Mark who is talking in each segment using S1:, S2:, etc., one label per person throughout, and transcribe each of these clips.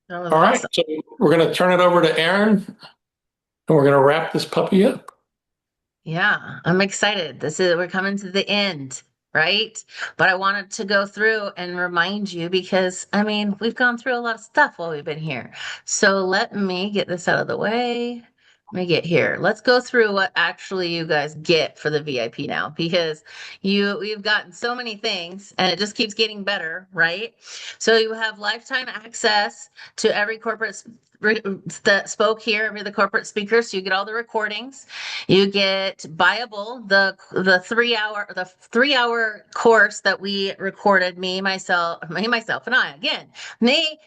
S1: That was
S2: All right,
S1: awesome.
S2: so we're going to turn it over to Aaron and we're going to wrap this puppy up.
S1: Yeah, I'm excited. We're coming to the end, right? But I wanted to go through and remind you because I mean, we've gone through a lot of stuff while we've been here. So let me get this out of the way. Let me get here. Let's go through what actually you guys get for the VIP now because we've gotten so many things and it just keeps getting better, right? So you have lifetime access to every that spoke here, every the corporate speakers. So you get all the recordings. You get Buyable, the 3 hour course that we recorded, me, myself, and I again. Me,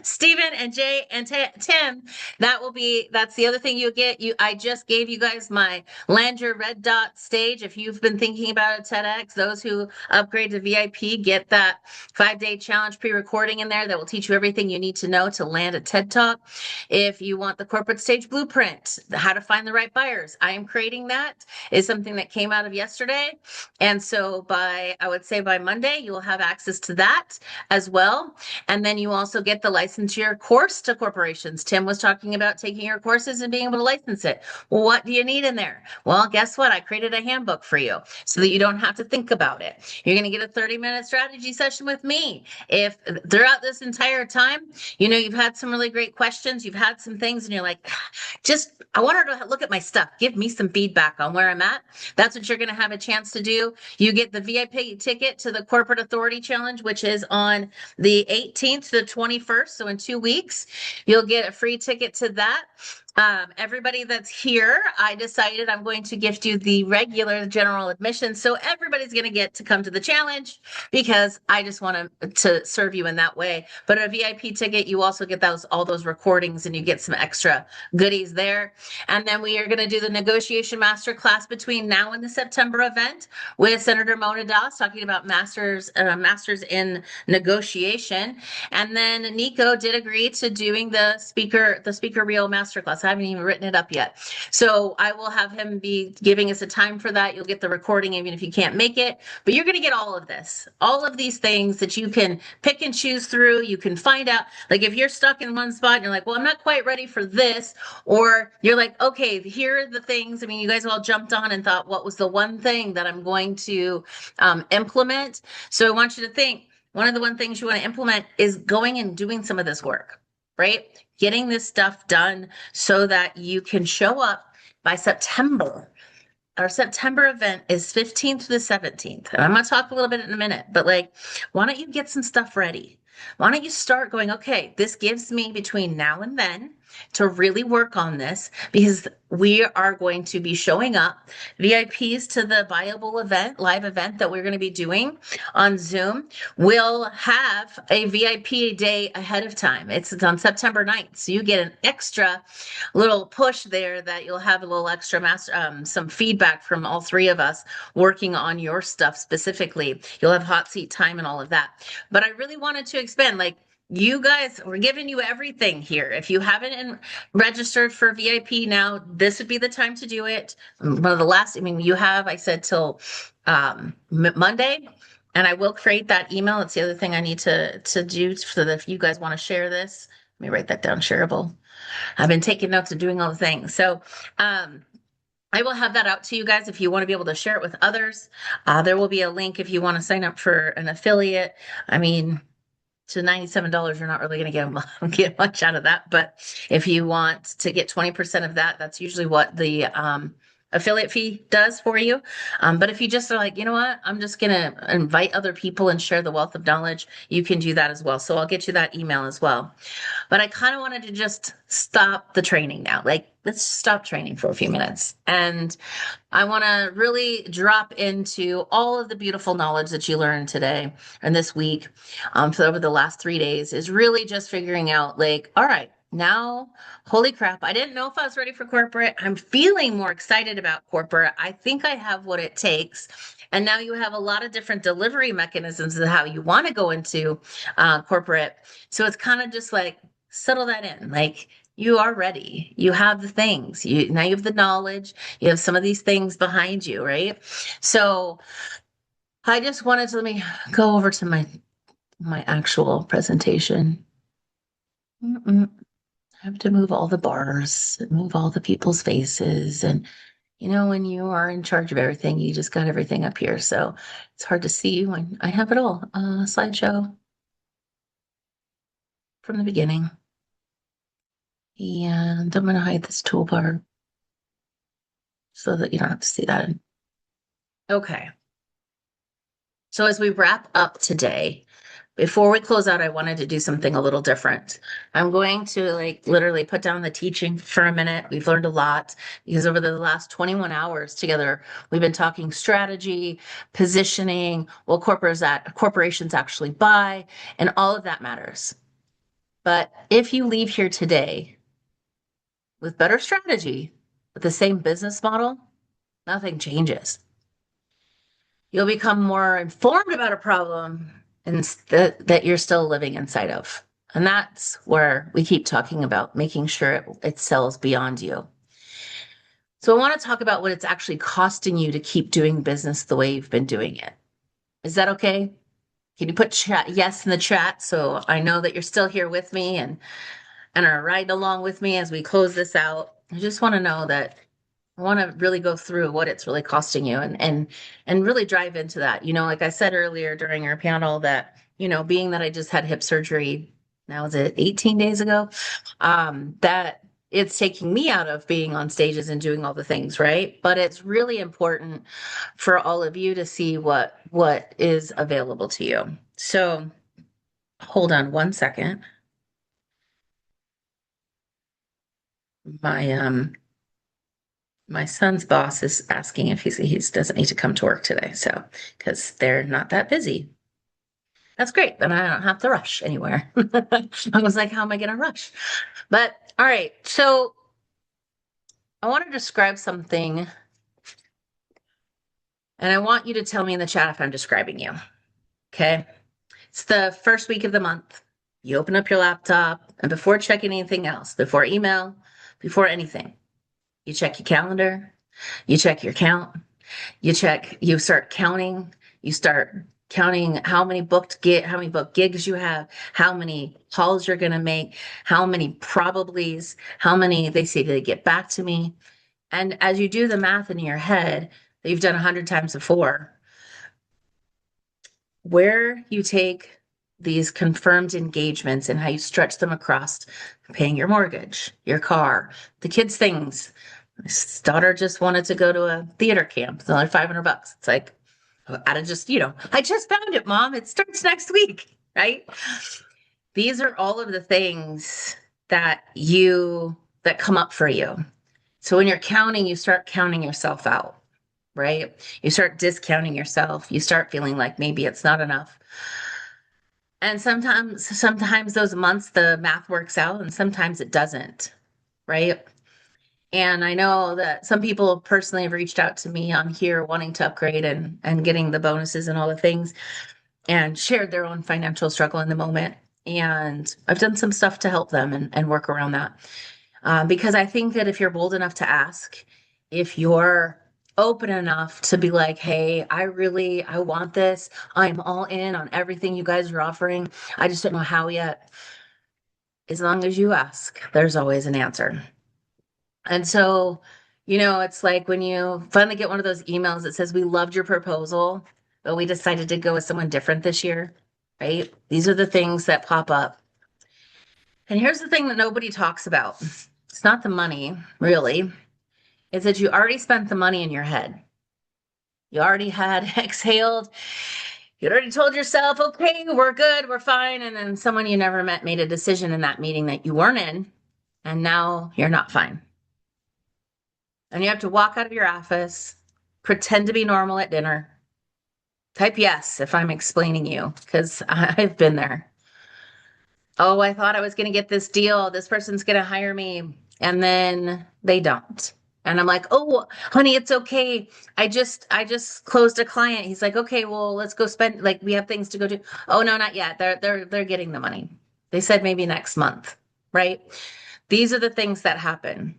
S1: Stephen and Jay and Tim. That's the other thing you get. I just gave you guys my land your red dot stage. If you've been thinking about a TEDx, those who upgrade to VIP get that 5-day challenge pre-recording in there that will teach you everything you need to know to land a TED Talk. If you want the corporate stage blueprint, how to find the right buyers, I am creating that. Is something that came out of yesterday. And so I would say by Monday, you will have access to that as well. And then you also get the licensure course to corporations. Tim was talking about taking your courses and being able to license it. Well, what do you need in there? Well, guess what? I created a handbook for you so that you don't have to think about it. You're going to get a 30-minute strategy session with me. If throughout this entire time, you've had some really great questions, you've had some things, and you're like, just, I want her to look at my stuff, give me some feedback on where I'm at. That's what you're going to have a chance to do. You get the VIP ticket to the Corporate Authority Challenge, which is on the 18th to the 21st. So in 2 weeks, you'll get a free ticket to that. Everybody that's here, I decided I'm going to gift you the regular general admission. So everybody's going to get to come to the challenge because I just want to serve you in that way. But a VIP ticket, you also get all those recordings and you get some extra goodies there. And then we are going to do the negotiation master class between now and the September event with Senator Mona Das talking about masters in negotiation. And then Nico did agree to doing the speaker reel masterclass. I haven't even written it up yet. So I will have him be giving us a time for that. You'll get the recording even if you can't make it, but you're going to get all of this, all of these things that you can pick and choose through. You can find out, like if you're stuck in one spot and you're like, well, I'm not quite ready for this, or you're like, okay, here are the things. I mean, you guys all jumped on and thought, what was the one thing that I'm going to implement? So I want you to think, one of the one things you want to implement is going and doing some of this work, right? Getting this stuff done so that you can show up by September. Our September event is 15th to the 17th. And I'm going to talk a little bit in a minute, but like, why don't you get some stuff ready? Why don't you start going, okay, this gives me between now and then to really work on this because we are going to be showing up VIPs to the Viable event, live event that we're going to be doing on Zoom. We'll have a VIP day ahead of time. It's on September 9th. So you get an extra little push there that you'll have a little extra some feedback from all three of us working on your stuff specifically. You'll have hot seat time and all of that. But I really wanted to expand, like, you guys, we're giving you everything here. If you haven't registered for VIP now, this would be the time to do it. One of the last, I mean, you have, I said, till Monday, and I will create that email. It's the other thing I need to do so that if you guys want to share this, let me write that down, shareable. I've been taking notes and doing all the things. So, I will have that out to you guys if you want to be able to share it with others. There will be a link if you want to sign up for an affiliate. I mean, to $97, you're not really going to get much out of that. But if you want to get 20% of that, that's usually what the affiliate fee does for you. But if you just are like, you know what, I'm just going to invite other people and share the wealth of knowledge, you can do that as well. So I'll get you that email as well. But I kind of wanted to just stop the training now. Like, let's stop training for a few minutes. And I want to really drop into all of the beautiful knowledge that you learned today and this week for over the last 3 days is really just figuring out, like, all right, now, holy crap, I didn't know if I was ready for corporate. I'm feeling more excited about corporate. I think I have what it takes. And now you have a lot of different delivery mechanisms of how you want to go into corporate. So it's kind of just like, settle that in. Like, you are ready. You have the things. Now you have the knowledge. You have some of these things behind you, right? So I just wanted to let me go over to my actual presentation. Mm-mm. I have to move all the bars, move all the people's faces. And, when you are in charge of everything, you just got everything up here. So it's hard to see when I have it all. Slideshow from the beginning. And I'm going to hide this toolbar so that you don't have to see that. Okay. So as we wrap up today, before we close out, I wanted to do something a little different. I'm going to literally put down the teaching for a minute. We've learned a lot because over the last 21 hours together, we've been talking strategy, positioning, what corporations actually buy, and all of that matters. But if you leave here today with better strategy, with the same business model, nothing changes. You'll become more informed about a problem and that you're still living inside of. And that's where we keep talking about making sure it sells beyond you. So I want to talk about what it's actually costing you to keep doing business the way you've been doing it. Is that okay? Can you put yes in the chat so I know that you're still here with me and are riding along with me as we close this out? I just want to know that I want to really go through what it's really costing you and really drive into that. Like I said earlier during our panel that, being that I just had hip surgery, now is it 18 days ago? That it's taking me out of being on stages and doing all the things, right? But it's really important for all of you to see what is available to you. So hold on one second. My my son's boss is asking if he doesn't need to come to work today. So, because they're not that busy. That's great. Then I don't have to rush anywhere. I was like, how am I going to rush? But all right. So I want to describe something and I want you to tell me in the chat if I'm describing you. Okay. It's the first week of the month. You open up your laptop and before checking anything else, before email, before anything, you check your calendar, you check your count, you start counting, you start counting how many booked gigs you have, how many calls you're going to make, how many probablys, how many they say they get back to me. And as you do the math in your head that you've done 100 times before, where you take these confirmed engagements and how you stretch them across paying your mortgage, your car, the kids' things. My daughter just wanted to go to a theater camp. It's only $500. It's like, out of just, I just found it, Mom. It starts next week, right? These are all of the things that come up for you. So when you're counting, you start counting yourself out, right? You start discounting yourself. You start feeling like maybe it's not enough. And sometimes those months the math works out and sometimes it doesn't, right? And I know that some people personally have reached out to me on here wanting to upgrade and getting the bonuses and all the things and shared their own financial struggle in the moment. And I've done some stuff to help them and work around that. Because I think that if you're bold enough to ask, if you're open enough to be like, hey, I want this. I'm all in on everything you guys are offering. I just don't know how yet. As long as you ask, there's always an answer. And so, it's like when you finally get one of those emails that says, we loved your proposal, but we decided to go with someone different this year, right? These are the things that pop up. And here's the thing that nobody talks about. It's not the money, really. It's that you already spent the money in your head. You already had exhaled. You already told yourself, okay, we're good, we're fine. And then someone you never met made a decision in that meeting that you weren't in. And now you're not fine. And you have to walk out of your office, pretend to be normal at dinner. Type yes if I'm explaining you, because I've been there. Oh, I thought I was going to get this deal. This person's going to hire me. And then they don't. And I'm like, oh, honey, it's okay. I just closed a client. He's like, okay, well, let's go spend, like, we have things to go do. Oh, no, not yet. They're getting the money. They said maybe next month, right? These are the things that happen.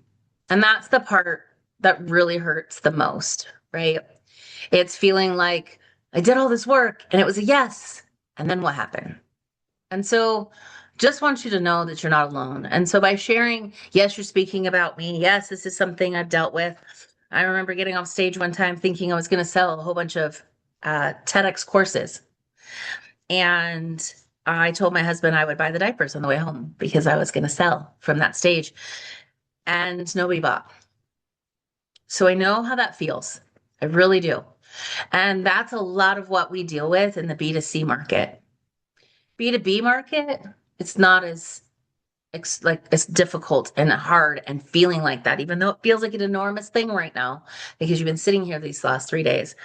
S1: And that's the part that really hurts the most, right? It's feeling like I did all this work and it was a yes. And then what happened? And so just want you to know that you're not alone. And so by sharing, yes, you're speaking about me. Yes, this is something I've dealt with. I remember getting off stage one time thinking I was going to sell a whole bunch of TEDx courses. And I told my husband I would buy the diapers on the way home because I was going to sell from that stage. And nobody bought. So I know how that feels. I really do. And that's a lot of what we deal with in the B2C market. B2B market, it's not as it's difficult and hard and feeling like that, even though it feels like an enormous thing right now because you've been sitting here these last 3 days.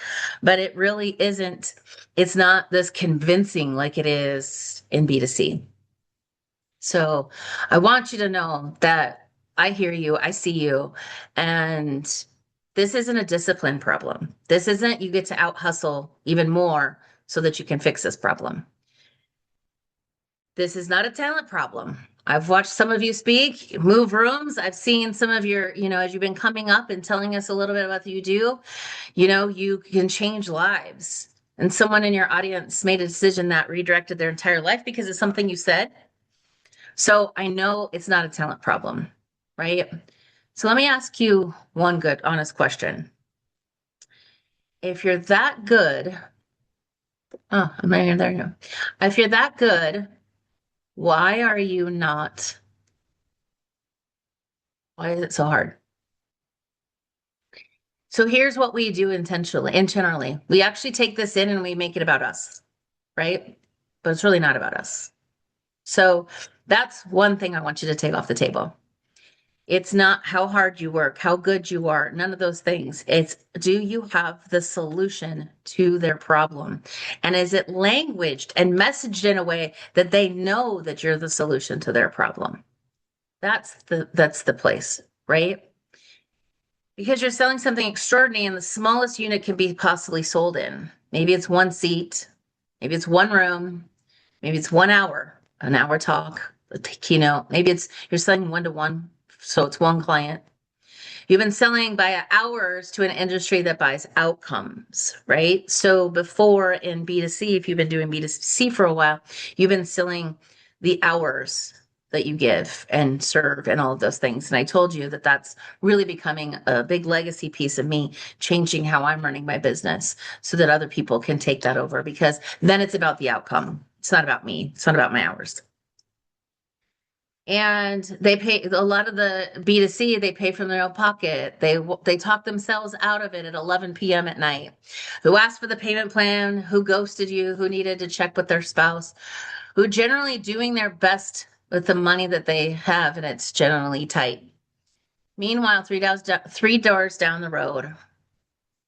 S1: But it really isn't, it's not this convincing like it is in B2C. So I want you to know that I hear you, I see you, and this isn't a discipline problem. This isn't you get to out hustle even more so that you can fix this problem. This is not a talent problem. I've watched some of you speak, move rooms. I've seen some of your, as you've been coming up and telling us a little bit about what you do, you can change lives. And someone in your audience made a decision that redirected their entire life because of something you said. So I know it's not a talent problem, right? So let me ask you one good, honest question. If you're that good, I'm right here, there you go. If you're that good, why are you not? Why is it so hard? So here's what we do intentionally. We actually take this in and we make it about us, right? But it's really not about us. So that's one thing I want you to take off the table. It's not how hard you work, how good you are, none of those things. It's do you have the solution to their problem? And is it languaged and messaged in a way that they know that you're the solution to their problem? That's the place, right? Because you're selling something extraordinary and the smallest unit can be possibly sold in. Maybe it's one seat, maybe it's one room, maybe it's 1 hour, an hour talk, a keynote. Maybe it's you're selling one-to-one, so it's one client. You've been selling by hours to an industry that buys outcomes, right? So before in B2C, if you've been doing B2C for a while, you've been selling the hours that you give and serve and all of those things. And I told you that that's really becoming a big legacy piece of me changing how I'm running my business so that other people can take that over because then it's about the outcome. It's not about me. It's not about my hours. And they pay a lot of the B2C, they pay from their own pocket. They talk themselves out of it at 11 p.m. at night. Who asked for the payment plan? Who ghosted you? Who needed to check with their spouse? Who generally doing their best with the money that they have, and it's generally tight. Meanwhile, 3 doors down the road,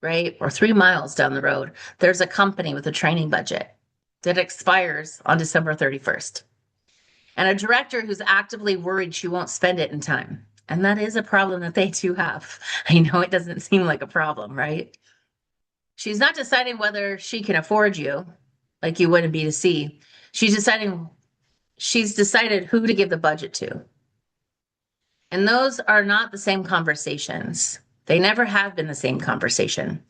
S1: right? Or 3 miles down the road, there's a company with a training budget that expires on December 31st. And a director who's actively worried she won't spend it in time. And that is a problem that they too have. I know it doesn't seem like a problem, right? She's not deciding whether she can afford you like you would in B2C. She's decided who to give the budget to. And those are not the same conversations. They never have been the same conversation.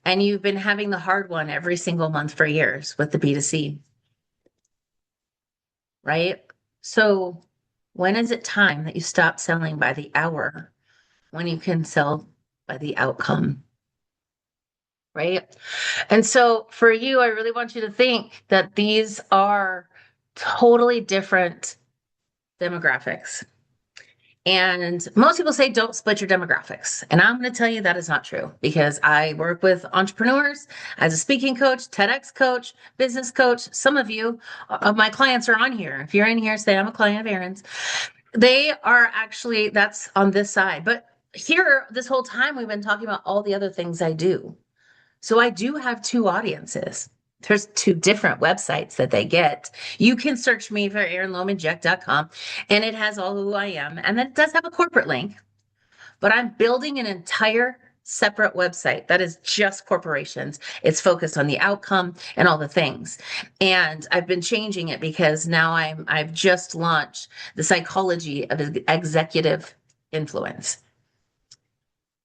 S1: And you've been having the hard one every single month for years with the B2C. Right? So when is it time that you stop selling by the hour when you can sell by the outcome? Right? And so for you, I really want you to think that these are totally different demographics. And most people say don't split your demographics. And I'm going to tell you that is not true because I work with entrepreneurs as a speaking coach, TEDx coach, business coach. Some of you of my clients are on here. If you're in here, say I'm a client of Erin's. They are actually, that's on this side. But here, this whole time, we've been talking about all the other things I do. So I do have two audiences. There's two different websites that they get. You can search me for erinlomanjack.com and it has all who I am. And then it does have a corporate link, but I'm building an entire separate website that is just corporations. It's focused on the outcome and all the things. And I've been changing it because now I've just launched the psychology of executive influence.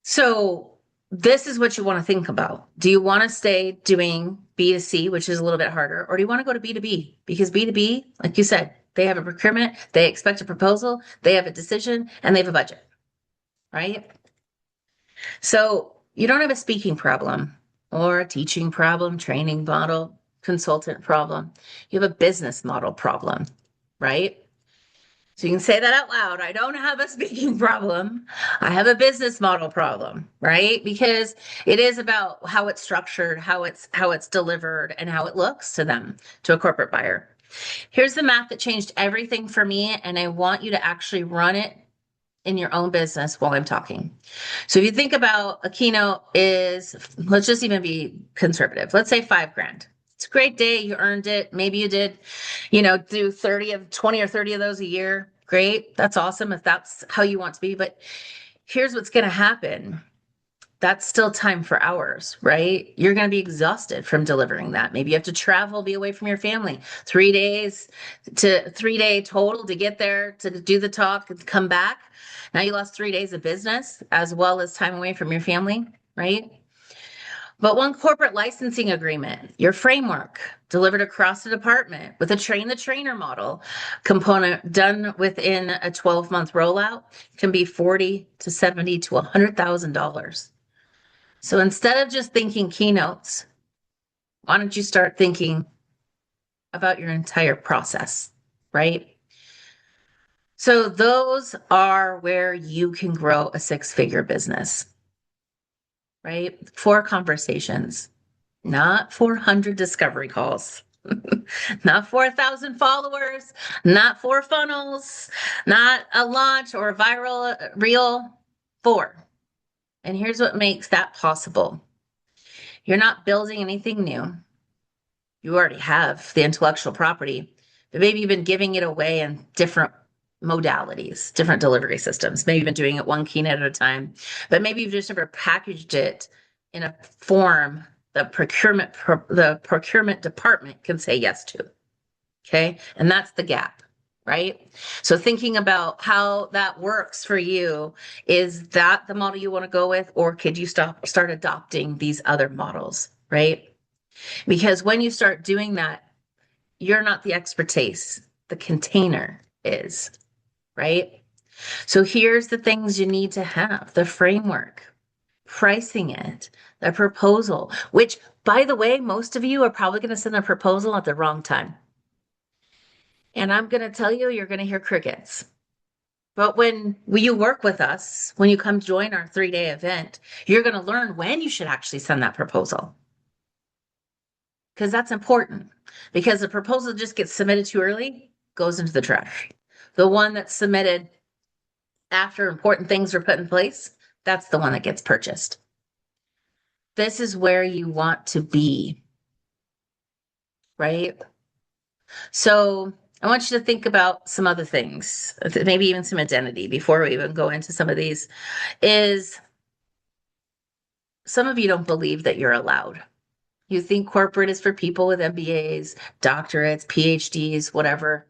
S1: So this is what you want to think about. Do you want to stay doing B2C, which is a little bit harder, or do you want to go to B2B? Because B2B, like you said, They have a procurement, they expect a proposal, they have a decision, and they have a budget, right? So you don't have a speaking problem or a teaching problem, training model, consultant problem. You have a business model problem, right? So you can say that out loud. I don't have a speaking problem. I have a business model problem, right? Because it is about how it's structured, how it's delivered, and how it looks to them, to a corporate buyer. Here's the math that changed everything for me, and I want you to actually run it in your own business while I'm talking. So if you think about a keynote is, let's just even be conservative. Let's say 5 grand. It's a great day. You earned it. Maybe you did, do 20 or 30 of those a year. Great. That's awesome if that's how you want to be. But here's what's going to happen. That's still time for hours, right? You're going to be exhausted from delivering that. Maybe you have to travel, be away from your family, 3 days to 3 day total to get there, to do the talk and come back. Now you lost 3 days of business as well as time away from your family, right? But one corporate licensing agreement, your framework delivered across the department with a train the trainer model component done within a 12-month rollout can be 40 to 70 to $100,000. So instead of just thinking keynotes, why don't you start thinking about your entire process, right? So those are where you can grow a 6-figure business, right? 4 conversations, not 400 discovery calls, not 4,000 followers, not 4 funnels, not a launch or a viral reel, 4. And here's what makes that possible. You're not building anything new. You already have the intellectual property, but maybe you've been giving it away in different modalities, different delivery systems. Maybe you've been doing it one keynote at a time, but maybe you've just never packaged it in a form the procurement department can say yes to. Okay. And that's the gap, right? So thinking about how that works for you, is that the model you want to go with, or could you start adopting these other models, right? Because when you start doing that, you're not the expertise, the container is, right? So here's the things you need to have: the framework, pricing it, the proposal, which, by the way, most of you are probably going to send a proposal at the wrong time. And I'm going to tell you, you're going to hear crickets. But when you work with us, when you come join our 3-day event, you're going to learn when you should actually send that proposal. Because that's important. Because the proposal just gets submitted too early, goes into the trash. The one that's submitted after important things are put in place, that's the one that gets purchased. This is where you want to be, right? So I want you to think about some other things, maybe even some identity before we even go into some of these. Is some of you don't believe that you're allowed. You think corporate is for people with MBAs, doctorates, PhDs, whatever.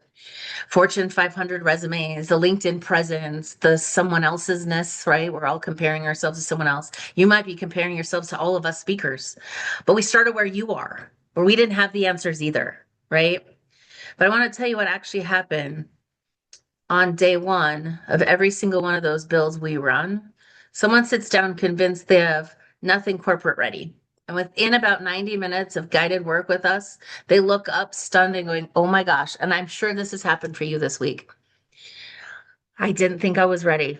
S1: Fortune 500 resumes, the LinkedIn presence, the someone else'sness, right? We're all comparing ourselves to someone else. You might be comparing yourselves to all of us speakers, but we started where you are, where we didn't have the answers either, right? But I want to tell you what actually happened on day 1 of every single one of those builds we run. Someone sits down convinced they have nothing corporate ready. And within about 90 minutes of guided work with us, they look up stunned and going, oh my gosh. And I'm sure this has happened for you this week. I didn't think I was ready,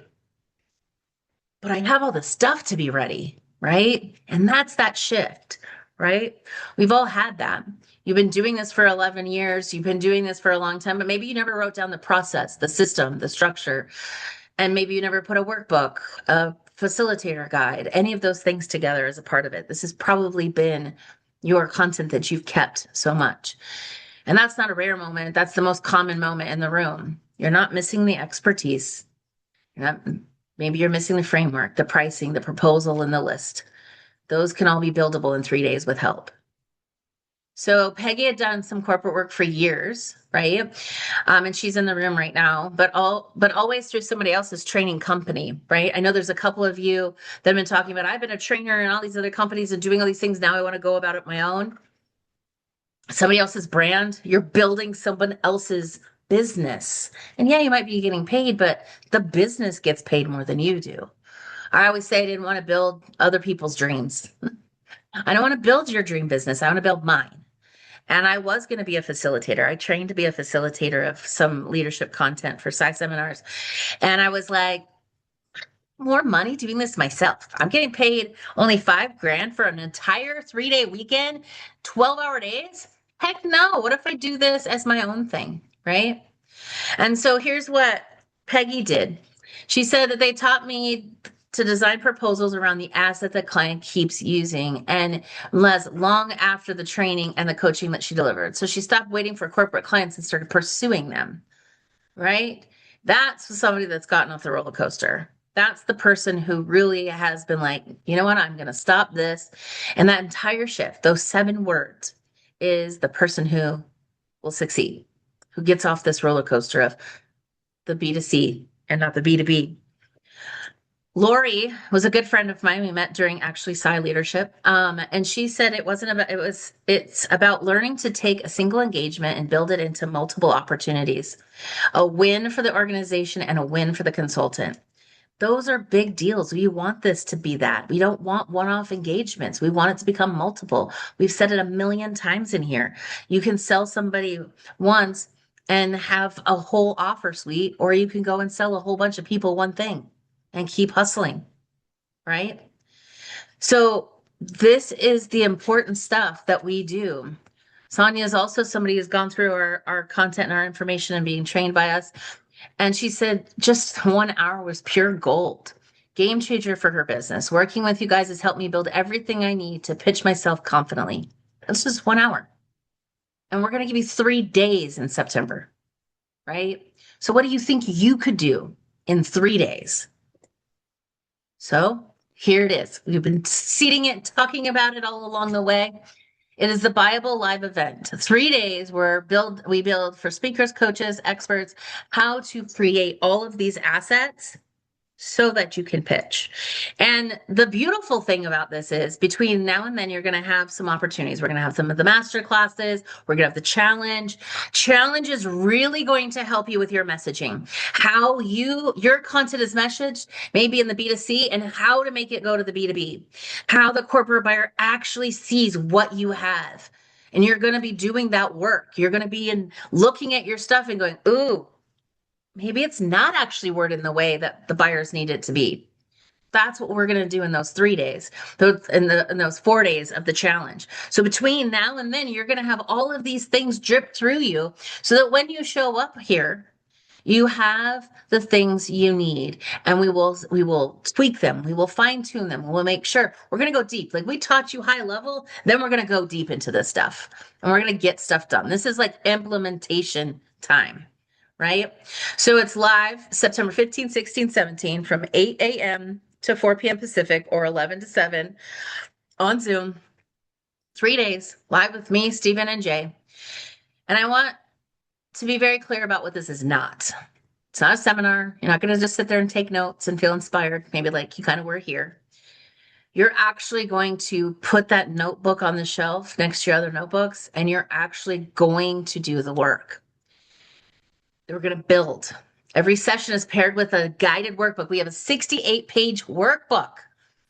S1: but I have all the stuff to be ready, right? And that's that shift, right? We've all had that. You've been doing this for 11 years. You've been doing this for a long time, but maybe you never wrote down the process, the system, the structure. And maybe you never put a workbook, a facilitator guide, any of those things together as a part of it. This has probably been your content that you've kept so much. And that's not a rare moment. That's the most common moment in the room. You're not missing the expertise. Maybe you're missing the framework, the pricing, the proposal, and the list. Those can all be buildable in 3 days with help. So Peggy had done some corporate work for years, right? And she's in the room right now, but always through somebody else's training company, right? I know there's a couple of you that have been talking about, I've been a trainer in all these other companies and doing all these things. Now I want to go about it my own. Somebody else's brand. You're building someone else's business. And yeah, you might be getting paid, but the business gets paid more than you do. I always say I didn't want to build other people's dreams. I don't want to build your dream business. I want to build mine. And I was going to be a facilitator. I trained to be a facilitator of some leadership content for sci seminars. And I was like, more money doing this myself. I'm getting paid only 5 grand for an entire 3-day weekend, 12-hour days. Heck no. What if I do this as my own thing? Right. And so here's what Peggy did. She said that they taught me to design proposals around the asset the client keeps using and long after the training and the coaching that she delivered. So she stopped waiting for corporate clients and started pursuing them, right? That's somebody that's gotten off the roller coaster. That's the person who really has been like, you know what, I'm going to stop this. And that entire shift, those 7 words, is the person who will succeed, who gets off this roller coaster of the B2C and not the B2B. Lori was a good friend of mine. We met during actually Sci Leadership. And she said it's about learning to take a single engagement and build it into multiple opportunities, a win for the organization and a win for the consultant. Those are big deals. We want this to be that. We don't want one-off engagements. We want it to become multiple. We've said it a million times in here. You can sell somebody once and have a whole offer suite, or you can go and sell a whole bunch of people one thing and keep hustling, right? So this is the important stuff that we do. Sonia is also somebody who's gone through our content and our information and being trained by us. And she said just 1 hour was pure gold. Game changer for her business. Working with you guys has helped me build everything I need to pitch myself confidently. That's just 1 hour. And we're going to give you 3 days in September, right? So what do you think you could do in 3 days? So here it is. We've been seeding it, talking about it all along the way. It is the Bible live event. 3 days where we build for speakers, coaches, experts, how to create all of these assets so that you can pitch. And the beautiful thing about this is between now and then, you're going to have some opportunities. We're going to have some of the master classes. We're going to have the challenge. Challenge is really going to help you with your messaging, how your content is messaged, maybe in the B2C, and how to make it go to the B2B, how the corporate buyer actually sees what you have. And you're going to be doing that work. You're going to be looking at your stuff and going, ooh, maybe it's not actually worded in the way that the buyers need it to be. That's what we're going to do in those 3 days, in those 4 days of the challenge. So between now and then, you're going to have all of these things drip through you so that when you show up here, you have the things you need, and we will tweak them. We will fine tune them. We'll make sure we're going to go deep. Like we taught you high level, then we're going to go deep into this stuff and we're going to get stuff done. This is like implementation time. Right? So it's live September 15, 16, 17 from 8 a.m. to 4 p.m. Pacific or 11 to 7 on Zoom. 3 days live with me, Stephen, and Jay. And I want to be very clear about what this is not. It's not a seminar. You're not going to just sit there and take notes and feel inspired, maybe like you kind of were here. You're actually going to put that notebook on the shelf next to your other notebooks, and you're actually going to do the work. We're going to build. Every session is paired with a guided workbook. We have a 68-page workbook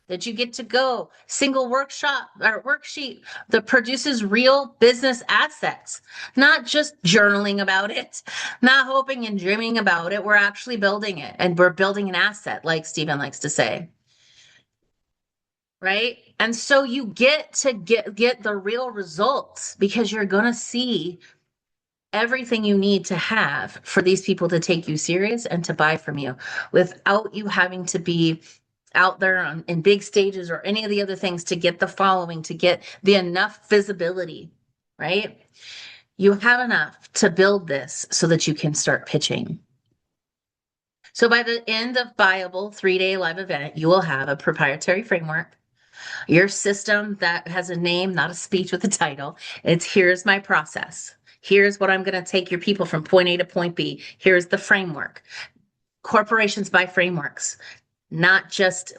S1: that you get to go, single workshop or worksheet that produces real business assets, not just journaling about it, not hoping and dreaming about it. We're actually building it, and we're building an asset, like Stephen likes to say. Right? And so you get to get the real results because you're going to see everything you need to have for these people to take you serious and to buy from you without you having to be out there in big stages or any of the other things to get the following, to get the enough visibility, right? You have enough to build this so that you can start pitching. So by the end of Buyable 3-day live event, you will have a proprietary framework, your system that has a name, not a speech with a title. It's here's my process. Here's what I'm going to take your people from point A to point B. Here's the framework. Corporations buy frameworks, not just,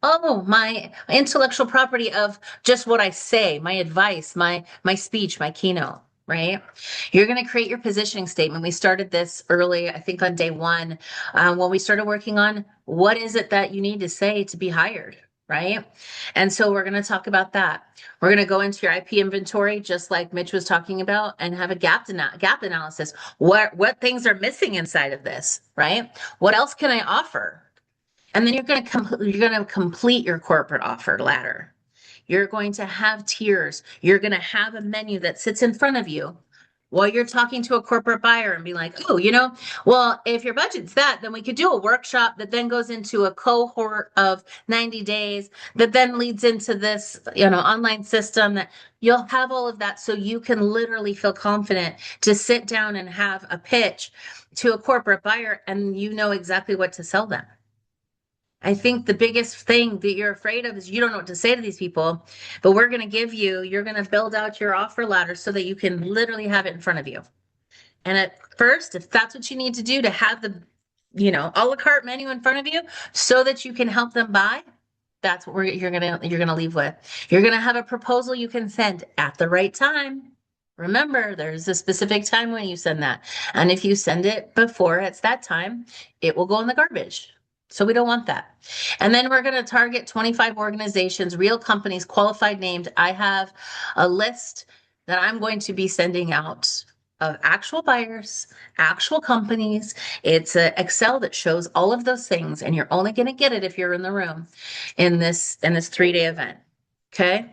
S1: oh, my intellectual property of just what I say, my advice, my speech, my keynote. right? You're going to create your positioning statement. We started this early, I think on day one, when we started working on what is it that you need to say to be hired, right? And so we're going to talk about that. We're going to go into your IP inventory, just like Mitch was talking about, and have a gap analysis. What things are missing inside of this, right? What else can I offer? And then you're going to complete your corporate offer ladder. You're going to have tiers. You're going to have a menu that sits in front of you while you're talking to a corporate buyer and be like, oh, well, if your budget's that, then we could do a workshop that then goes into a cohort of 90 days that then leads into this, online system that you'll have all of that so you can literally feel confident to sit down and have a pitch to a corporate buyer and you know exactly what to sell them. I think the biggest thing that you're afraid of is you don't know what to say to these people, but you're going to build out your offer ladder so that you can literally have it in front of you. And at first, if that's what you need to do to have the, a la carte menu in front of you so that you can help them buy, that's what you're going to leave with. You're going to have a proposal you can send at the right time. Remember, there's a specific time when you send that. And if you send it before it's that time, it will go in the garbage. So we don't want that. And then we're going to target 25 organizations, real companies, qualified named. I have a list that I'm going to be sending out of actual buyers, actual companies. It's an Excel that shows all of those things, and you're only going to get it if you're in the room in this 3-day event. Okay.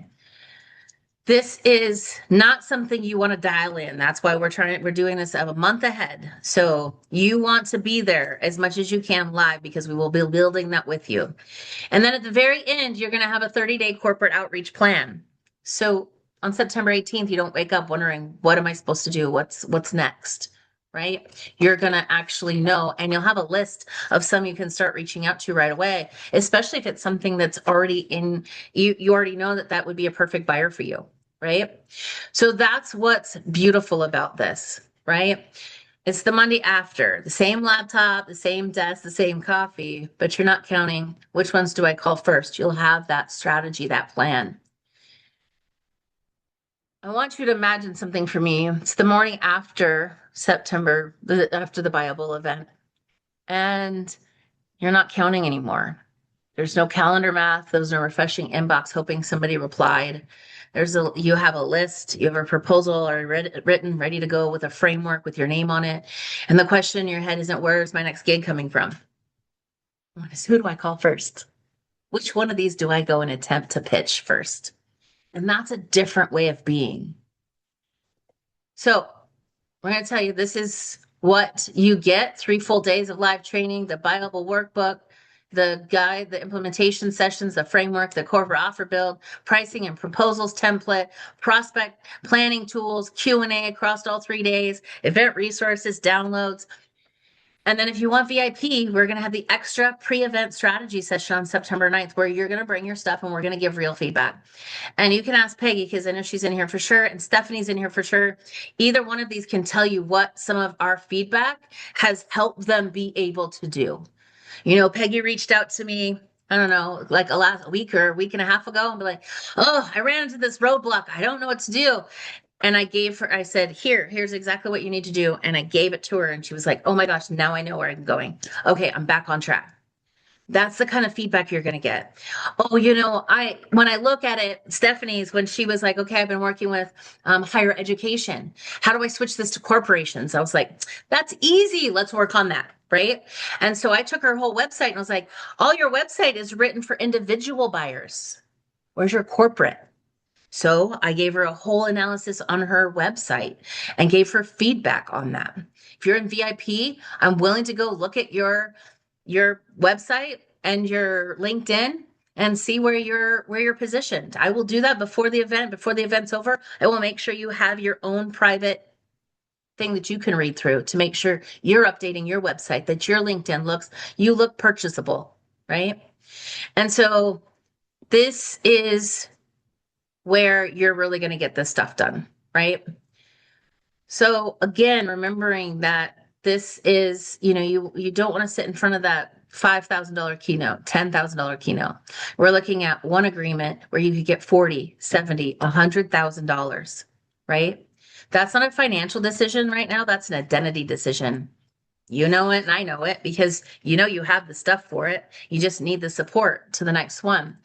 S1: This is not something you want to dial in. That's why we're doing this a month ahead. So you want to be there as much as you can live because we will be building that with you. And then at the very end, you're going to have a 30-day corporate outreach plan. So on September 18th, you don't wake up wondering, what am I supposed to do? What's next? Right? You're going to actually know, and you'll have a list of some you can start reaching out to right away, especially if it's something that's already in, you already know that would be a perfect buyer for you, right? So that's what's beautiful about this, right? It's the Monday after, the same laptop, the same desk, the same coffee, but you're not counting which ones do I call first. You'll have that strategy, that plan. I want you to imagine something for me. It's the morning after September, after the Bible event, and you're not counting anymore. There's no calendar math. There's no refreshing inbox hoping somebody replied. You have a list, you have a proposal already written, ready to go with a framework with your name on it. And the question in your head isn't, where's my next gig coming from? It's, who do I call first? Which one of these do I go and attempt to pitch first? And that's a different way of being. So we're going to tell you this is what you get: 3 full days of live training, the Bible workbook, the guide, the implementation sessions, the framework, the corporate offer build, pricing and proposals template, prospect planning tools, Q&A across all 3 days, event resources, downloads. And then if you want VIP, we're going to have the extra pre-event strategy session on September 9th, where you're going to bring your stuff and we're going to give real feedback. And you can ask Peggy, because I know she's in here for sure, and Stephanie's in here for sure. Either one of these can tell you what some of our feedback has helped them be able to do. Peggy reached out to me, I don't know, like a week or a week and a half ago, and be like, oh, I ran into this roadblock. I don't know what to do. And I said, here's exactly what you need to do. And I gave it to her, and she was like, oh my gosh, now I know where I'm going. Okay, I'm back on track. That's the kind of feedback you're going to get. Oh, when I look at it, Stephanie's, when she was like, okay, I've been working with higher education. How do I switch this to corporations? I was like, that's easy. Let's work on that. Right. And so I took her whole website and I was like, all your website is written for individual buyers. Where's your corporate? So I gave her a whole analysis on her website and gave her feedback on that. If you're in VIP, I'm willing to go look at your website and your LinkedIn and see where you're positioned. I will do that before the event's over. I will make sure you have your own private thing that you can read through to make sure you're updating your website, that your LinkedIn look purchasable, right? And so this is where you're really going to get this stuff done, right? So again, remembering that this is, you don't want to sit in front of that $5,000 keynote, $10,000 keynote. We're looking at one agreement where you could get $40, $70, $100,000, right? That's not a financial decision right now. That's an identity decision. You know it and I know it because you know you have the stuff for it. You just need the support to the next one.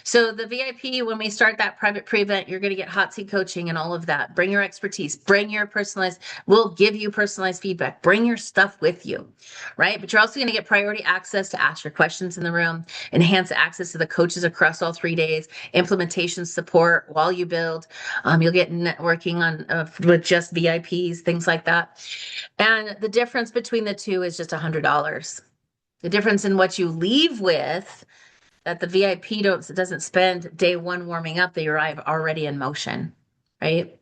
S1: So the VIP, when we start that private pre-event, you're going to get hot seat coaching and all of that. Bring your expertise, bring your personalized, we'll give you personalized feedback. Bring your stuff with you, right? But you're also going to get priority access to ask your questions in the room, enhance access to the coaches across all 3 days, implementation support while you build. You'll get networking on with just VIPs, things like that. And the difference between the two is just $100. The difference in what you leave with that the VIP doesn't spend day one warming up, they arrive already in motion, right?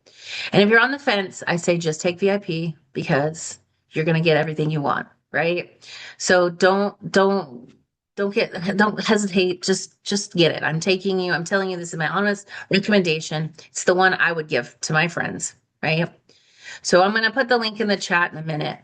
S1: And if you're on the fence, I say just take VIP because you're going to get everything you want, right? So don't hesitate. Just get it. I'm telling you this is my honest recommendation. It's the one I would give to my friends, right? So I'm going to put the link in the chat in a minute.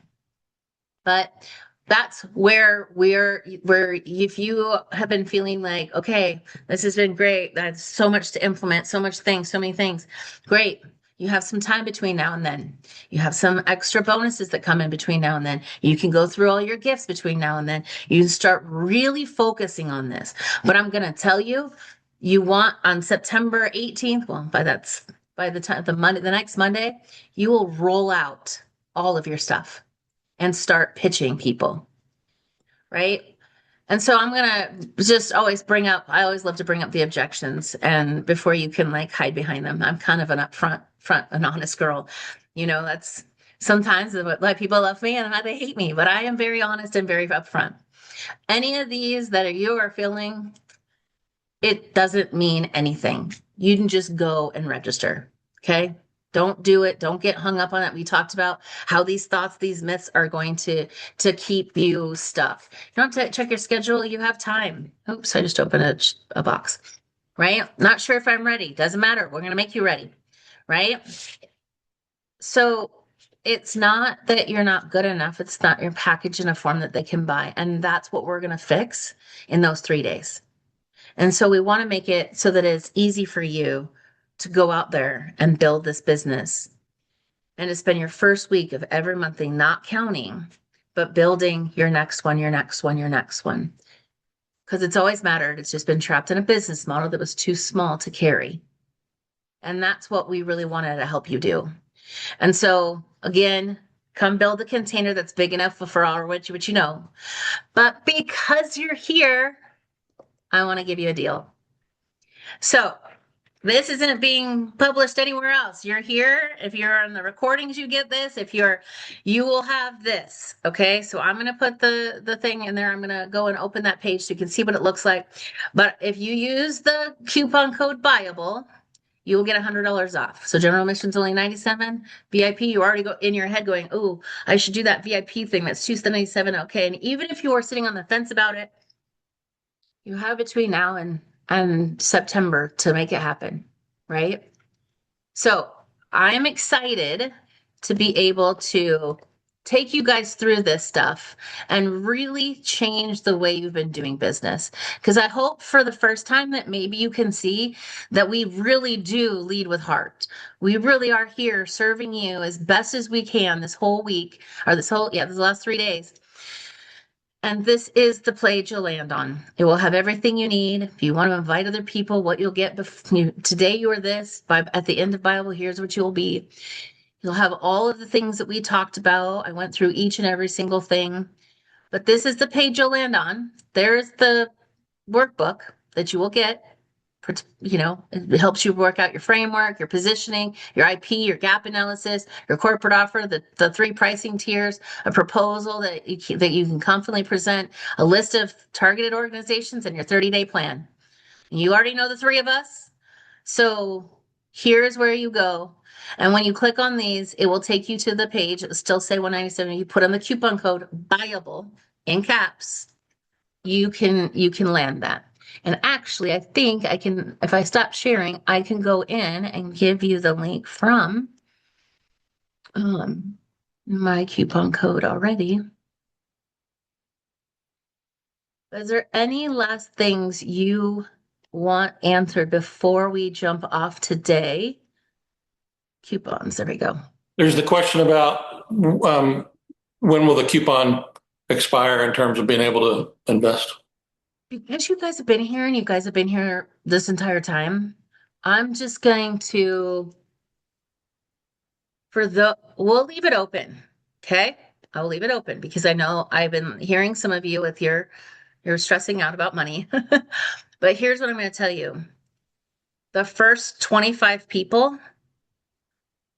S1: But that's where if you have been feeling like, okay, this has been great. That's so much to implement, so many things. Great. You have some time between now and then. You have some extra bonuses that come in between now and then. You can go through all your gifts between now and then. You can start really focusing on this. But I'm going to tell you, you want on September 18th, well, by the time the next Monday, you will roll out all of your stuff and start pitching people, right? And so I'm gonna just I always love to bring up the objections, and before you can like hide behind them. I'm kind of an front, an honest girl. That's sometimes why people love me and how they hate me, but I am very honest and very upfront. Any of these that you are feeling, it doesn't mean anything. You can just go and register. Okay. Don't do it. Don't get hung up on it. We talked about how these thoughts, these myths are going to keep you stuck. You don't have to check your schedule. You have time. Oops, I just opened a box, right? Not sure if I'm ready. Doesn't matter. We're going to make you ready, right? So it's not that you're not good enough. It's not your package in a form that they can buy. And that's what we're going to fix in those 3 days. And so we want to make it so that it's easy for you to go out there and build this business and to spend your first week of every monthly not counting, but building your next one, your next one, your next one. Because it's always mattered. It's just been trapped in a business model that was too small to carry. And that's what we really wanted to help you do. And so again, come build a container that's big enough for all what you know. But because you're here, I want to give you a deal. So this isn't being published anywhere else. You're here. If you're on the recordings, you get this. You will have this. Okay. So I'm going to put the thing in there. I'm going to go and open that page so you can see what it looks like. But if you use the coupon code BUYABLE, you will get $100 off. So general admission's only $97. VIP, you already go in your head going, oh, I should do that VIP thing. That's $297. Okay. And even if you are sitting on the fence about it, you have between now and September to make it happen, right? So I'm excited to be able to take you guys through this stuff and really change the way you've been doing business. Because I hope for the first time that maybe you can see that we really do lead with heart. We really are here serving you as best as we can this whole week, or this last 3 days. And this is the page you'll land on. It will have everything you need. If you want to invite other people, what you'll get today, you are this. At the end of Bible, here's what you'll be. You'll have all of the things that we talked about. I went through each and every single thing. But this is the page you'll land on. There's the workbook that you will get. It helps you work out your framework, your positioning, your IP, your gap analysis, your corporate offer, the 3 pricing tiers, a proposal that you can confidently present, a list of targeted organizations, and your 30-day plan. And you already know the 3 of us. So here's where you go. And when you click on these, it will take you to the page. It will still say 197. You put on the coupon code BUYABLE in caps. You can land that. And actually, I think I can, if I stop sharing, I can go in and give you the link from my coupon code already. Is there any last things you want answered before we jump off today? Coupons, there we go.
S2: There's the question about when will the coupon expire in terms of being able to invest?
S1: Because you guys have been here and you guys have been here this entire time, I'm just going to, we'll leave it open. Okay. I'll leave it open because I know I've been hearing some of you with you're stressing out about money. But here's what I'm going to tell you. The first 25 people,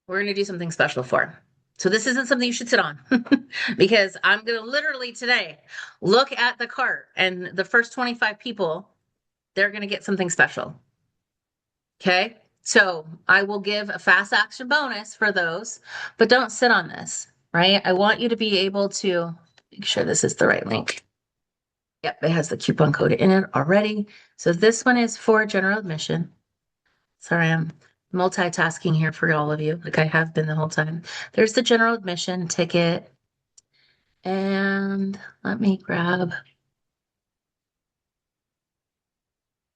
S1: we're going to do something special for. So this isn't something you should sit on because I'm going to literally today look at the cart and the first 25 people, they're going to get something special. Okay. So I will give a fast action bonus for those, but don't sit on this, right? I want you to be able to make sure this is the right link. Yep, it has the coupon code in it already. So this one is for general admission. Sorry, I'm multitasking here for all of you, like I have been the whole time. There's the general admission ticket. And let me grab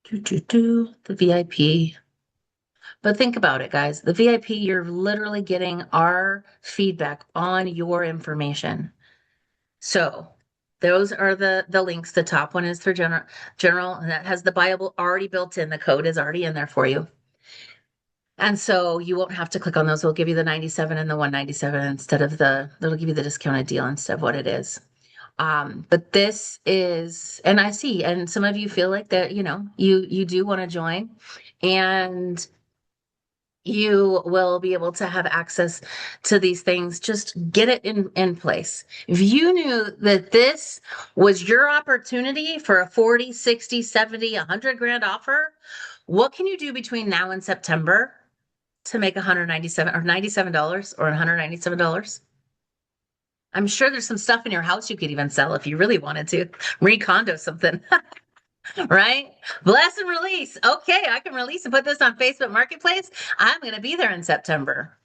S1: the VIP. But think about it, guys. The VIP, you're literally getting our feedback on your information. So those are the links. The top one is for general, and that has the Bible already built in. The code is already in there for you. And so you won't have to click on those. We'll give you the 97 and the 197 instead of it'll give you the discounted deal instead of what it is. But this is, and I see, and some of you feel like that, you do want to join, and you will be able to have access to these things. Just get it in place. If you knew that this was your opportunity for a 40, 60, 70, 100 grand offer, what can you do between now and September to make 197 or $97 or $197? I'm sure there's some stuff in your house you could even sell if you really wanted to recondo something. Right? Bless and release. Okay, I can release and put this on Facebook Marketplace. I'm going to be there in September.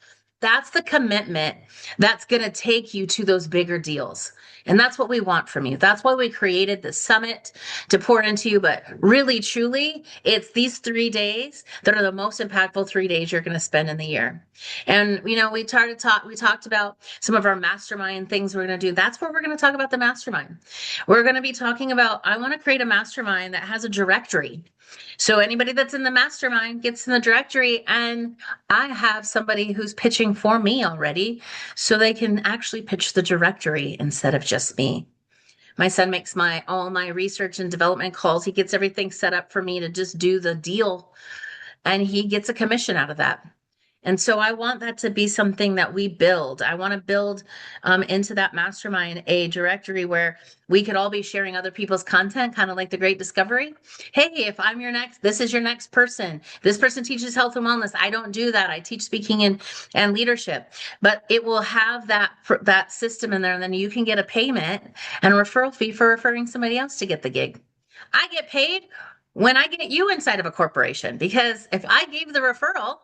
S1: That's the commitment that's going to take you to those bigger deals. And that's what we want from you. That's why we created the summit to pour into you. But really, truly, it's these 3 days that are the most impactful 3 days you're going to spend in the year. And, we talked about some of our mastermind things we're going to do. That's where we're going to talk about the mastermind. We're going to be talking about, I want to create a mastermind that has a directory. So anybody that's in the mastermind gets in the directory, and I have somebody who's pitching for me already, so they can actually pitch the directory instead of just me. My son makes all my research and development calls. He gets everything set up for me to just do the deal, and he gets a commission out of that. And so I want that to be something that we build. I want to build into that mastermind a directory where we could all be sharing other people's content, kind of like the Great Discovery. Hey, if I'm this is your next person. This person teaches health and wellness. I don't do that. I teach speaking and leadership. But it will have that system in there, and then you can get a payment and a referral fee for referring somebody else to get the gig. I get paid when I get you inside of a corporation, because if I gave the referral,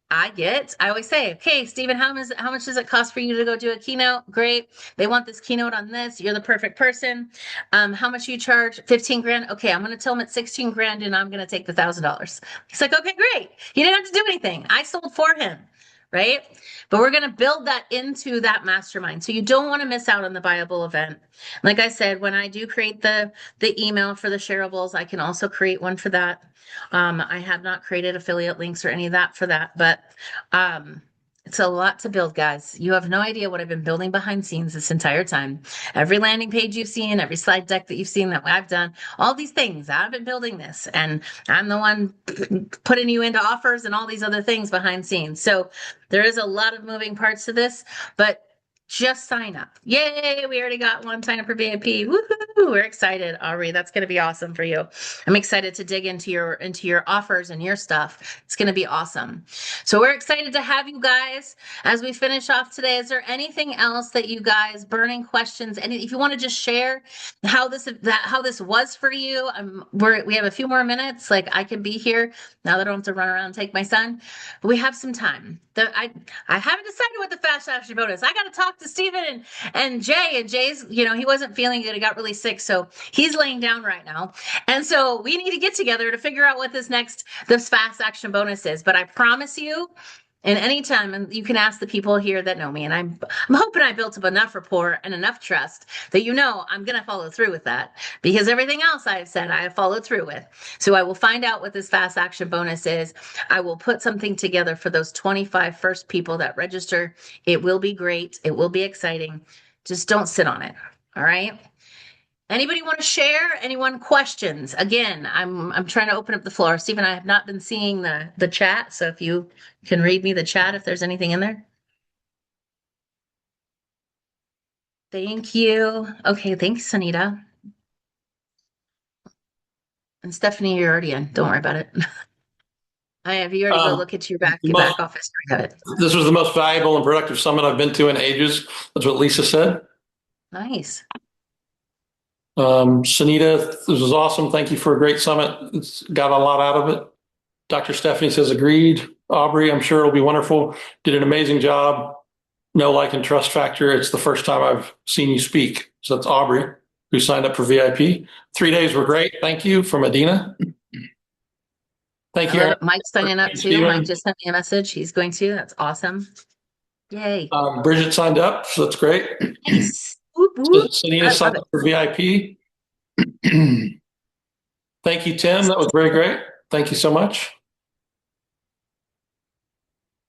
S1: I always say, okay, Stephen, how much does it cost for you to go do a keynote? Great. They want this keynote on this. You're the perfect person. How much you charge? 15 grand. Okay. I'm going to tell him it's 16 grand and I'm going to take the $1,000. He's like, okay, great. He didn't have to do anything. I sold for him. Right? But we're going to build that into that mastermind. So you don't want to miss out on the Buyable event. Like I said, when I do create the email for the shareables, I can also create one for that. I have not created affiliate links or any of that for that, but it's a lot to build, guys. You have no idea what I've been building behind scenes this entire time. Every landing page you've seen, every slide deck that you've seen that I've done, all these things, I've been building this, and I'm the one putting you into offers and all these other things behind scenes. So there is a lot of moving parts to this, but just sign up. Yay, we already got one sign up for VIP. Woohoo! We're excited, Ari. That's going to be awesome for you. I'm excited to dig into your offers and your stuff. It's going to be awesome. So we're excited to have you guys as we finish off today. Is there anything else that you guys, burning questions, if you want to just share how this was for you? We have a few more minutes. Like, I can be here now that I don't have to run around and take my son, but we have some time. I haven't decided what the fast action bonus. I got to talk to Stephen and Jay, and Jay's, he wasn't feeling good. He got really sick. So he's laying down right now. And so we need to get together to figure out what this fast action bonus is. But I promise you, And anytime, and you can ask the people here that know me, and I'm hoping I built up enough rapport and enough trust that I'm going to follow through with that, because everything else I've said I have followed through with. So I will find out what this fast action bonus is. I will put something together for those 25 first people that register. It will be great. It will be exciting. Just don't sit on it. All right. Anybody want to share? Anyone questions? Again, I'm trying to open up the floor. Stephen, I have not been seeing the chat, so if you can read me the chat if there's anything in there. Thank you. Okay, thanks, Sanita. And Stephanie, you're already in. Don't worry about it. I have you already go look at your back office. I have it.
S2: This was the most valuable and productive summit I've been to in ages. That's what Lisa said.
S1: Nice.
S2: Sunita, this was awesome. Thank you for a great summit. It's got a lot out of it. Dr. Stephanie says agreed. Aubrey, I'm sure it'll be wonderful. Did an amazing job. No like and trust factor. It's the first time I've seen you speak. So that's Aubrey, who signed up for VIP. 3 days were great. Thank you from Adina. Thank you.
S1: Mike's signing up too. Mike just sent me a message. He's going to. That's awesome. Yay.
S2: Bridget signed up, so that's great.
S1: Nice. Whoop, whoop.
S2: Sanita signed up for VIP. Thank you, Tim. That was very great. Thank you so much.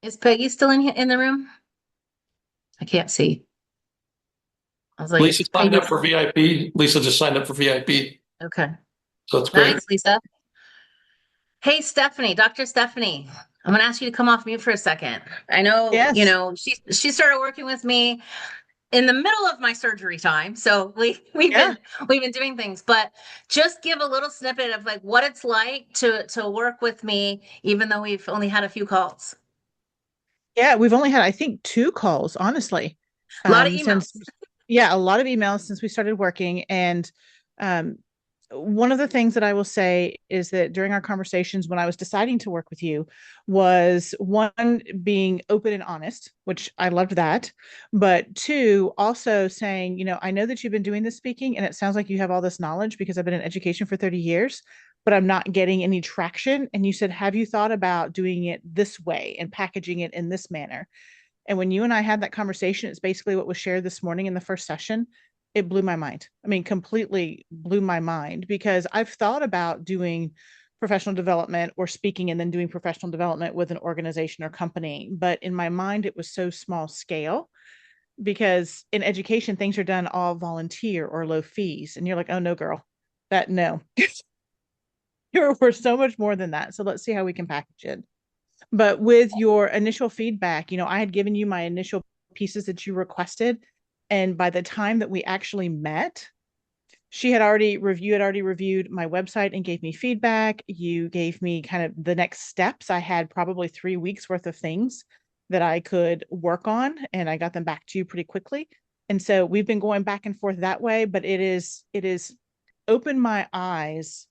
S1: Is Peggy still in the room? I can't see. I was like,
S2: Lisa signed up for VIP. Lisa just signed up for VIP.
S1: Okay.
S2: So that's great.
S1: Nice, Lisa. Hey, Stephanie, Dr. Stephanie, I'm going to ask you to come off mute for a second. I know, she started working with me in the middle of my surgery time. So we've been doing things, but just give a little snippet of like what it's like to work with me, even though we've only had a few calls.
S3: Yeah, we've only had, I think, 2 calls, honestly.
S1: A lot of emails.
S3: A lot of emails since we started working. And one of the things that I will say is that during our conversations when I was deciding to work with you was, 1, being open and honest, which I loved that. But 2, also saying, I know that you've been doing this speaking and it sounds like you have all this knowledge because I've been in education for 30 years, but I'm not getting any traction. And you said, have you thought about doing it this way and packaging it in this manner? And when you and I had that conversation, it's basically what was shared this morning in the first session. It blew my mind. I mean, completely blew my mind, because I've thought about doing professional development or speaking and then doing professional development with an organization or company. But in my mind, it was so small scale, because in education, things are done all volunteer or low fees. And you're like, oh no, girl, no. We're so much more than that. So let's see how we can package it. But with your initial feedback, I had given you my initial pieces that you requested. And by the time that we actually met, she had already reviewed my website and gave me feedback. You gave me kind of the next steps. I had probably 3 weeks worth of things that I could work on, and I got them back to you pretty quickly. And so we've been going back and forth that way, but it is opened my eyes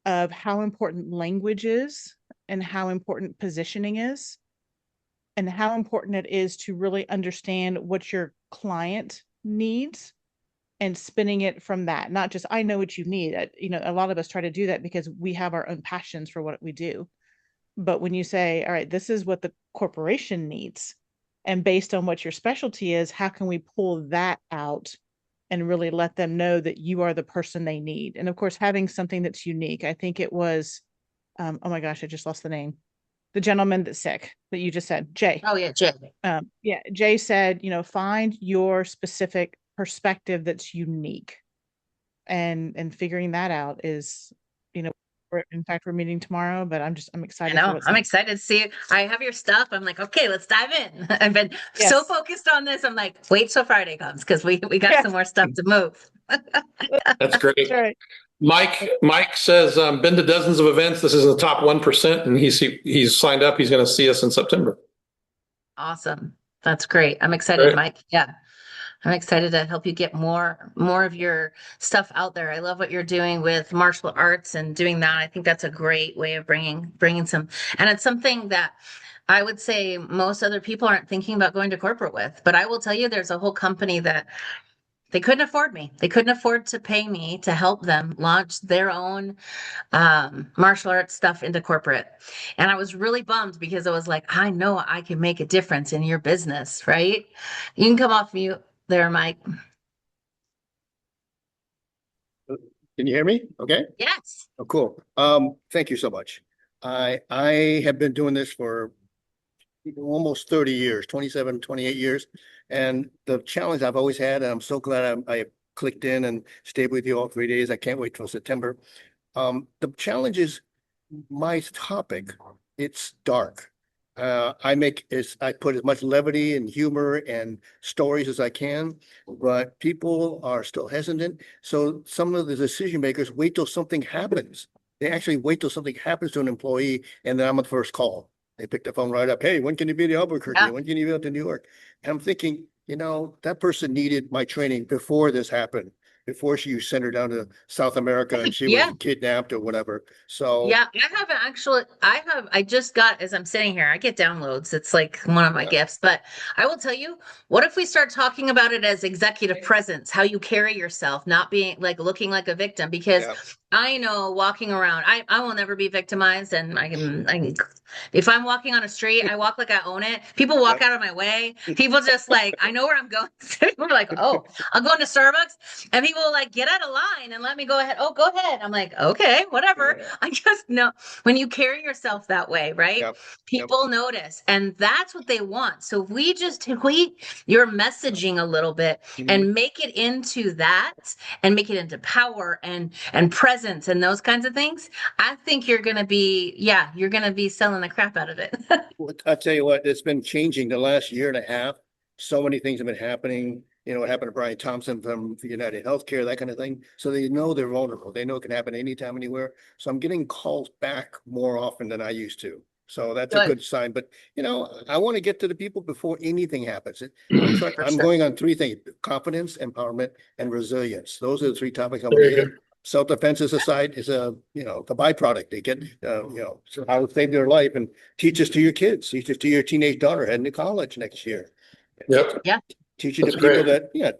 S3: of how important language is and how important positioning is and how important it is to really understand what your client needs and spinning it from that. Not just, I know what you need. A lot of us try to do that because we have our own passions for what we do. But when you say, all right, this is what the corporation needs, and based on what your specialty is, how can we pull that out and really let them know that you are the person they need? And of course, having something that's unique. I think it was, oh my gosh, I just lost the name. The gentleman that's sick that you just said, Jay.
S1: Oh yeah, Jay.
S3: Jay said, find your specific perspective that's unique, and figuring that out is, in fact, we're meeting tomorrow, but I'm excited.
S1: I'm excited to see it. I have your stuff. I'm like, okay, let's dive in. I've been so focused on this. I'm like, wait till Friday comes, because we got some more stuff to move.
S2: That's great.
S3: That's right.
S2: Mike says, been to dozens of events. This is the top 1%, and he's signed up. He's going to see us in September.
S1: Awesome. That's great. I'm excited, Mike. Yeah. I'm excited to help you get more of your stuff out there. I love what you're doing with martial arts and doing that. I think that's a great way of bringing some, and it's something that I would say most other people aren't thinking about going to corporate with. But I will tell you, there's a whole company that They couldn't afford me. They couldn't afford to pay me to help them launch their own martial arts stuff into corporate. And I was really bummed because I was like, I know I can make a difference in your business, right? You can come off mute there, Mike.
S4: Can you hear me? Okay.
S1: Yes.
S4: Oh, cool. Thank you so much. I have been doing this for almost 30 years, 27, 28 years. And the challenge I've always had, and I'm so glad I clicked in and stayed with you all 3 days. I can't wait till September. The challenge is my topic. It's dark. I put as much levity and humor and stories as I can, but people are still hesitant. So some of the decision makers wait till something happens. They actually wait till something happens to an employee, and then I'm the first call. They pick the phone right up. Hey, when can you be to Albuquerque?
S1: Yeah.
S4: When can you be out to New York? And I'm thinking, that person needed my training before this happened, before you sent her down to South America and she
S1: Yeah.
S4: was kidnapped or whatever. So
S1: Yeah, I just got, as I'm sitting here, I get downloads. It's like one of my gifts. But I will tell you, what if we start talking about it as executive presence, how you carry yourself, not being like looking like a victim? Because
S4: yeah.
S1: I know walking around, I will never be victimized. And if I'm walking on a street, I walk like I own it. People walk out of my way. People just like, I know where I'm going. People are like, oh, I'm going to Starbucks. And people like get out of line and let me go ahead. Oh, go ahead. I'm like, okay, whatever.
S4: Yeah.
S1: I just know when you carry yourself that way, right?
S4: Yep.
S1: People notice, and that's what they want. So if we just tweak your messaging a little bit and make it into that and make it into power and presence and those kinds of things, I think you're gonna be selling the crap out of it.
S4: Well, I'll tell you what, it's been changing the last year and a half. So many things have been happening. What happened to Brian Thompson from United Healthcare, that kind of thing. So they know they're vulnerable. They know it can happen anytime, anywhere. So I'm getting calls back more often than I used to. So that's a good sign. But I want to get to the people before anything happens. I'm going on three things: confidence, empowerment, and resilience. Those are the three topics I want to hit. Self-defense aside is the byproduct. They get, so how to save their life and teach this to your kids, teach this to your teenage daughter heading to college next year.
S2: Yep.
S1: Yeah.
S4: Teaching the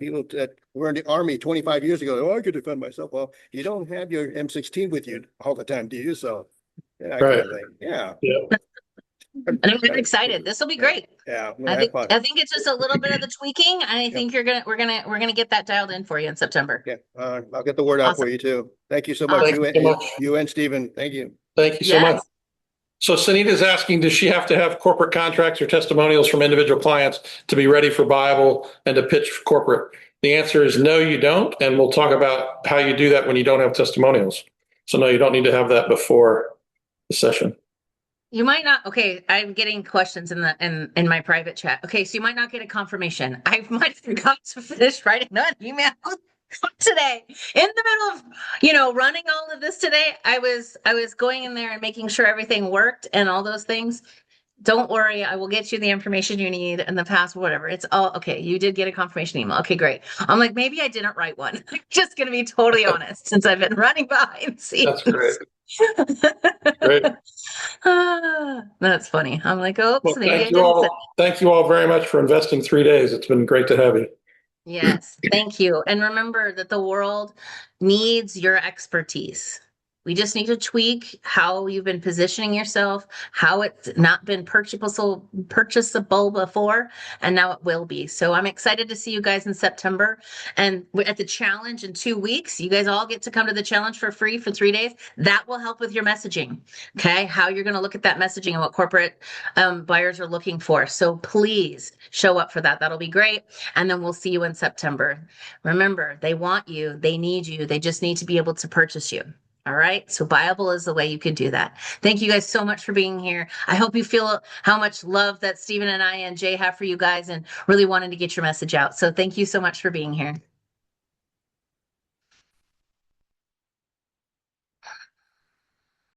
S4: people that were in the army 25 years ago. Oh, I could defend myself. Well, you don't have your M16 with you all the time, do you? So,
S2: Right.
S4: kind of thing. Yeah.
S1: And I'm really excited. This will be great.
S4: Yeah.
S1: I think it's just a little bit of the tweaking. And I think we're gonna get that dialed in for you in September.
S4: Yeah. I'll get the word out for you too. Thank you so much.
S1: Awesome.
S4: You and Stephen. Thank you.
S2: Thank you so much. So Sunita's asking, does she have to have corporate contracts or testimonials from individual clients to be ready for Bible and to pitch for corporate? The answer is no, you don't. And we'll talk about how you do that when you don't have testimonials. So no, you don't need to have that before the session.
S1: You might not. Okay, I'm getting questions in my private chat. Okay, so you might not get a confirmation. I might have forgot to finish writing that email today. In the middle of running all of this today, I was going in there and making sure everything worked and all those things. Don't worry, I will get you the information you need and the password, whatever. It's all okay. You did get a confirmation email. Okay, great. I'm like, maybe I didn't write one. I'm just gonna be totally honest, since I've been running behind scenes.
S2: That's great. Great.
S1: That's funny. I'm like, oops.
S2: Well, thank you all very much for investing 3 days. It's been great to have you.
S1: Yes, thank you. And remember that the world needs your expertise. We just need to tweak how you've been positioning yourself, how it's not been purchasable before, and now it will be. So I'm excited to see you guys in September. And at the challenge in 2 weeks, you guys all get to come to the challenge for free for 3 days. That will help with your messaging, okay? How you're going to look at that messaging and what corporate buyers are looking for. So please show up for that. That'll be great. And then we'll see you in September. Remember, they want you. They need you. They just need to be able to purchase you. All right. So Bible is the way you can do that. Thank you guys so much for being here. I hope you feel how much love that Stephen and I and Jay have for you guys and really wanting to get your message out. So thank you so much for being here.